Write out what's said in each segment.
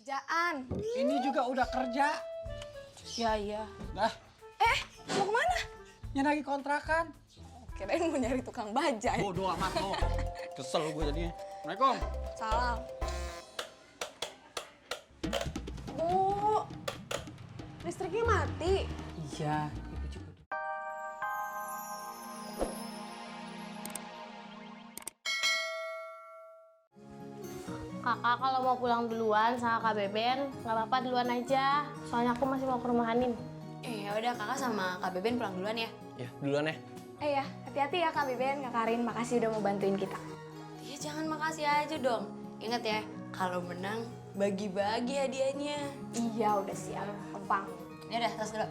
kerjaan. Ini juga udah kerja. Iya. Dah, Mau kemana? nyanagi kontrakan. Kirain mau nyari tukang bajai. Bodoh amat lo. Kesel gue jadinya. Assalamualaikum. Salam. Bu, listriknya mati. Iya, itu juga. Kakak kalau mau pulang duluan sama Kak Beben, nggak apa-apa duluan aja. Soalnya aku masih mau ke rumah Hanin. Ya udah kakak sama Kak Beben pulang duluan ya. Ya, duluan ya. Ya, hati-hati ya Kak Beben, Kak Karin. Makasih udah mau bantuin kita. Ya jangan makasih aja dong. Ingat ya, kalau menang bagi-bagi hadiahnya. Iya, udah siap. Gampang. Ya udah, tas dulu.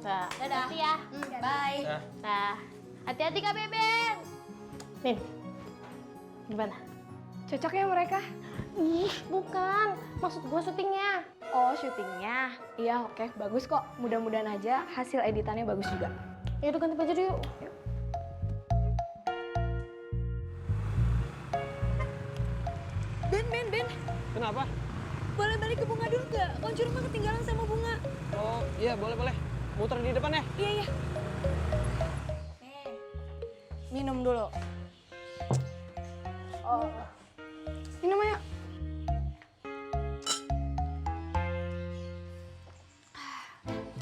Nah, Dadah. hati ya. Bye. Nah, hati-hati Kak Beben. Nin, gimana? Cocok ya mereka? Ih, bukan. Maksud gue syutingnya. Oh, syutingnya. Iya, oke. Bagus kok. Mudah-mudahan aja hasil editannya bagus juga. Ya udah ganti baju dulu yuk. Ben. Kenapa? Boleh balik ke bunga dulu nggak? Kunci rumah ketinggalan sama bunga. Oh, iya boleh. Muter di depan ya? Iya. Minum dulu. Oh. Minum ayo.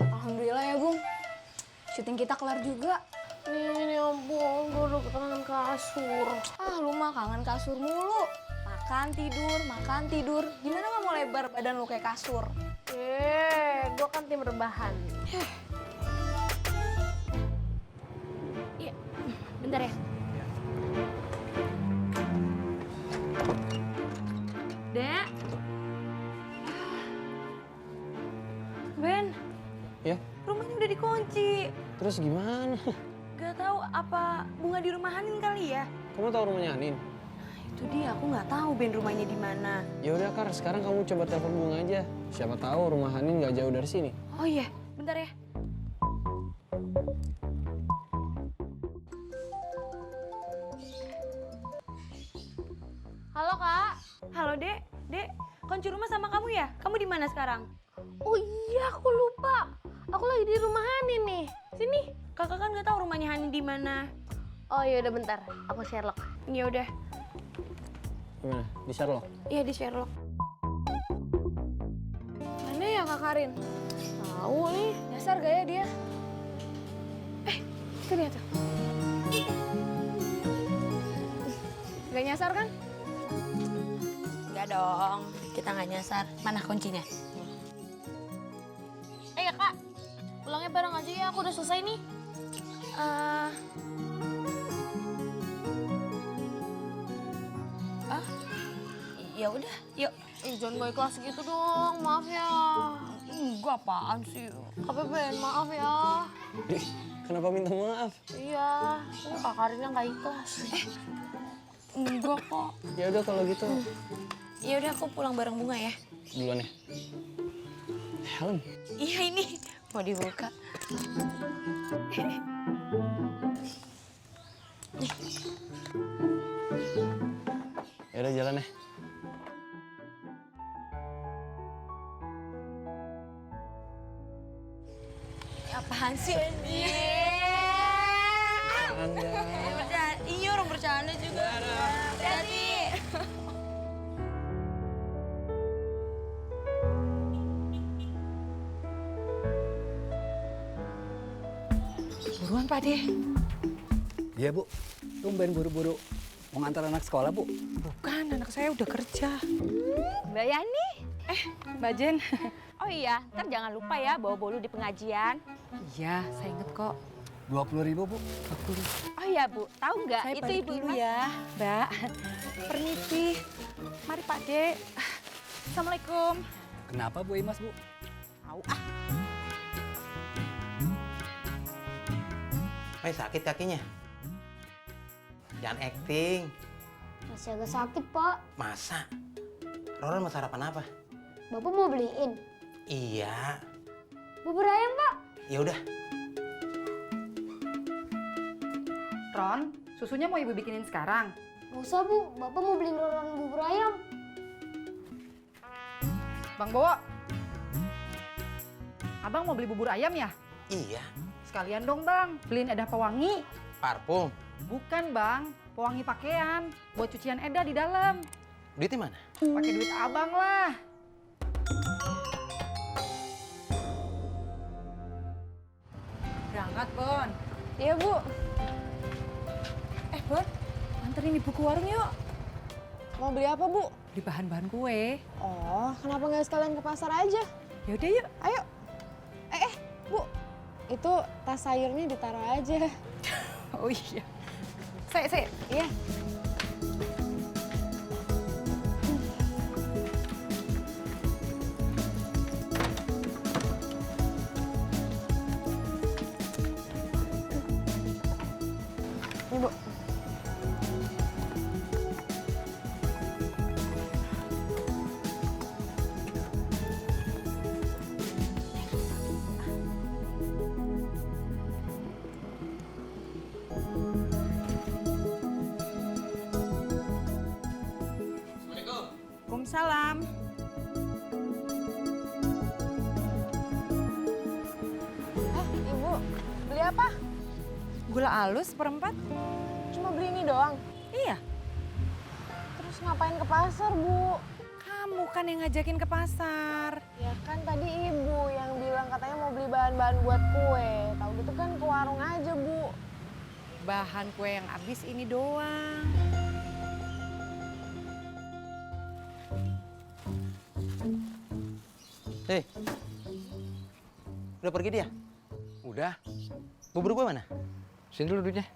Alhamdulillah ya, Bung. Syuting kita kelar juga. Nih, ya ampun, gue udah kangen kasur. Lu mah kangen kasur mulu. Makan tidur. Gimana nggak mau lebar badan lu kayak kasur? Gue kan tim rebahan. Iya. Bentar ya. Dek. Ben, Ya. rumahnya udah dikunci. Terus gimana? Gak tahu apa bunga di rumah Hanin kali ya? Kamu tahu rumahnya Anin? Itu dia, aku nggak tahu Ben rumahnya di mana. Ya udah Kar, sekarang kamu coba telepon Bunga aja. Siapa tahu rumah Anin nggak jauh dari sini. Oh iya, bentar ya. Halo Kak. Halo Dek, kunci rumah sama kamu ya? Kamu di mana sekarang? Oh iya, aku lupa. Aku lagi di rumah Hanin nih. Sini. Kakak kan nggak tahu rumahnya Hanin di mana. Oh iya udah bentar, aku Sherlock. Ya udah, Gimana? Di Sherlock? iya di Sherlock. Mana ya Kak Karin? Tahu nih. Nyasar gak ya dia? Itu dia tuh. Gak nyasar kan? Enggak dong, kita nggak nyasar. Mana kuncinya? Ya Kak, pulangnya bareng aja ya. Aku udah selesai nih. Ya udah, yuk. Jangan gak ikhlas gitu dong, maaf ya. Enggak apaan sih? Kak Beben, maaf ya. Ih, kenapa minta maaf? Iya, ini Kak Karinnya gak ikhlas. Enggak kok. Ya udah kalau gitu. Ya udah aku pulang bareng Bunga ya. Duluan ya. Helm. Iya ini mau dibuka. Ya udah jalan ya. Apaan sih? Anda. Iya orang bercanda juga. Hati-hati. Buruan Pak De. Iya Bu, tumben buru-buru mau ngantar anak sekolah Bu. Bukan, anak saya udah kerja. Mbak Yani. Mbak Jen. Oh iya, ntar jangan lupa ya bawa bolu di pengajian. Iya, saya inget kok. 20.000 Bu. 20. Oh iya Bu, tahu nggak Saya itu balik ibu dulu Imas? ya, Mbak. Permisi. Mari Pak De. Assalamualaikum. Kenapa Bu Imas Bu? Tahu ah. Sakit kakinya? Jangan acting. Masih agak sakit, Pak. Masa? Roron mau sarapan apa? Bapak mau beliin? Iya. Bubur ayam, Pak. Ya udah. Ron, susunya mau ibu bikinin sekarang? Nggak usah, Bu. Bapak mau beliin Roron bubur ayam. Bang Bowo. Abang mau beli bubur ayam ya? Iya. Sekalian dong bang, beliin Eda pewangi. Parfum. Bukan bang, pewangi pakaian. Buat cucian Eda di dalam. Duitnya mana? Pakai duit abang lah. Berangkat, Bon. Iya, Bu. Bon, anterin ibu ke warung yuk. Mau beli apa, Bu? Beli bahan-bahan kue. Oh, kenapa nggak sekalian ke pasar aja? Yaudah yuk. Ayo. Bu. Itu tas sayurnya ditaruh aja. Oh iya. Sik. Iya. Ini, Bu. Waalaikumsalam. Ibu, beli apa? Gula halus seperempat? Cuma beli ini doang. Iya. Terus ngapain ke pasar, Bu? Kamu kan yang ngajakin ke pasar. Ya kan tadi ibu yang bilang katanya mau beli bahan-bahan buat kue. Tahu gitu kan ke warung aja, Bu. Bahan kue yang habis ini doang. Hei. Udah pergi dia? Udah. Bubur gue mana? Sini dulu duitnya.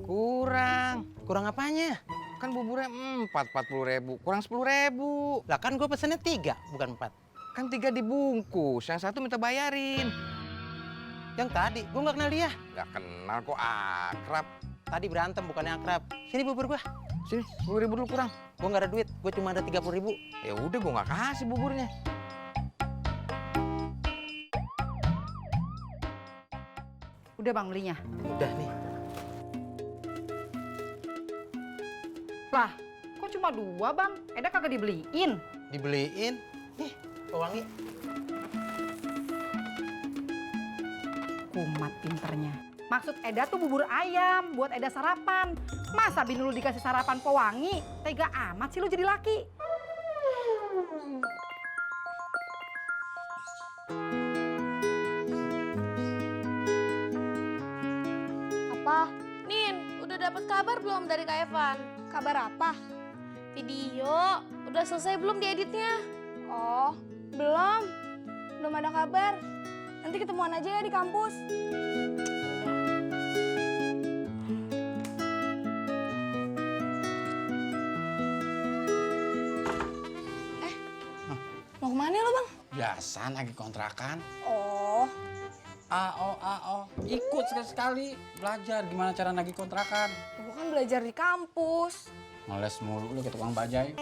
Kurang. Kurang apanya? Kan buburnya 40.000, kurang 10.000. Lah kan gue pesennya 3, bukan 4. Kan 3 dibungkus, yang 1 minta bayarin. Yang tadi, gue nggak kenal dia. Nggak kenal kok akrab. Tadi berantem bukannya akrab. Sini bubur gue. Sini, 10.000 dulu kurang. Gue nggak ada duit, gue cuma ada 30.000. Ya udah, gue nggak kasih buburnya. Udah bang belinya. Udah nih. Lah, kok cuma 2 bang? Eda kagak dibeliin. Dibeliin. Nih, pewangi. Kumat pinternya. Maksud Eda tuh bubur ayam buat Eda sarapan. Masa bini lu dikasih sarapan pewangi? Tega amat sih lu jadi laki. Apa? Nin, udah dapat kabar belum dari Kak Evan? Kabar apa? Video, udah selesai belum dieditnya? Oh, belum. Belum ada kabar. Nanti ketemuan aja ya di kampus. Mau kemana lo, Bang? Biasa lagi kontrakan. Oh, AO. Ikut sekali-sekali belajar gimana cara nagih kontrakan. gue kan belajar di kampus. Ngeles mulu lu ke tukang bajai.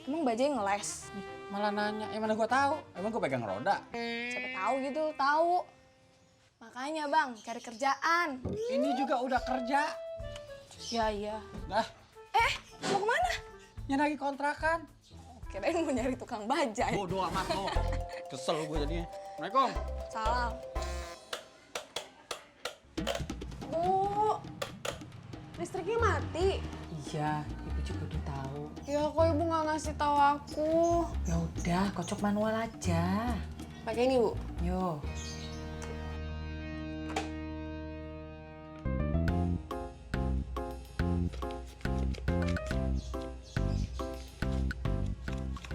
Emang Bajai ngeles? Malah nanya, mana gua tahu? Emang gua pegang roda? Siapa tahu gitu, tahu. Makanya, Bang, cari kerjaan. Ini juga udah kerja. Iya. Dah, Mau kemana? ya nagih kontrakan. Kirain mau nyari tukang bajai. Bodoh amat lo. Kesel gua jadinya. Assalamualaikum. Salam. Bu, listriknya mati. Iya, ibu juga udah tahu. Ya kok ibu nggak ngasih tahu aku. Ya udah, kocok manual aja. Pakai ini, Bu. Yo.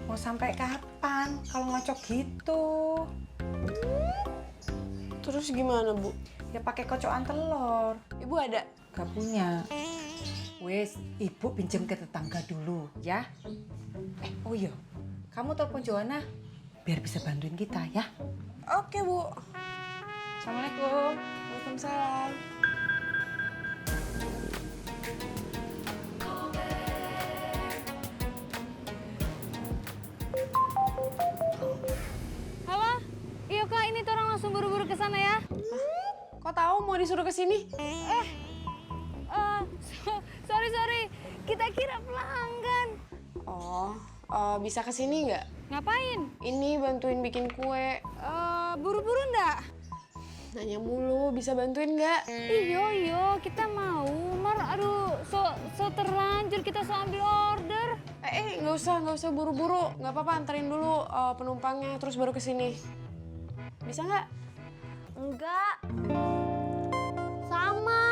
Mau sampai kapan kalau ngocok gitu? Terus gimana, Bu? Ya pakai kocokan telur. Ibu ada? Gak punya. Wes, ibu pinjem ke tetangga dulu, ya. Oh iya, kamu telepon Joanna biar bisa bantuin kita, ya. Oke, Bu. Assalamualaikum. Waalaikumsalam. Halo? Iya kak, ini orang langsung buru-buru ke sana ya. Kok tahu mau disuruh ke sini? Sorry, kita kira pelanggan. Bisa kesini nggak? Ngapain? Ini bantuin bikin kue. Buru-buru ndak? Nanya mulu, bisa bantuin nggak? Iyo, kita mau. Mar, aduh, so terlanjur kita so ambil order. Nggak usah buru-buru. Nggak apa-apa, anterin dulu penumpangnya, terus baru kesini. Bisa nggak? Enggak. Sama,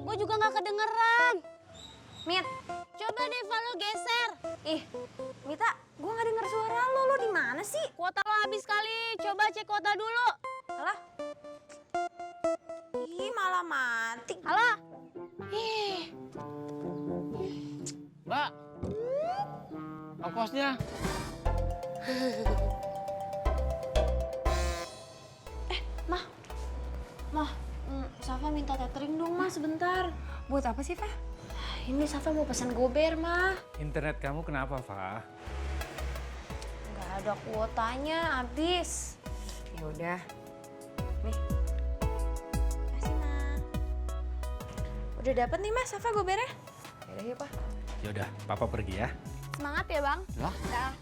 gue juga nggak kedengeran. Mit, Coba deh lu geser. ih, Mita, gue nggak denger suara lo di mana sih? Kuota lo habis kali. Coba cek kuota dulu. Alah. Ih, malah mati. Halo? Mbak, ongkosnya. Safa minta tethering dong, Mah, sebentar. Buat apa sih, Fah? Ini Safa mau pesan gober, Mah. Internet kamu kenapa, Fah? Nggak ada kuotanya, habis. Ya udah. Kasih, Mah. Udah dapet nih, Mas, Safa gobernya. Yaudah yuk, Pak. Yaudah, Papa pergi ya. Semangat ya, Bang. Lah? Dah.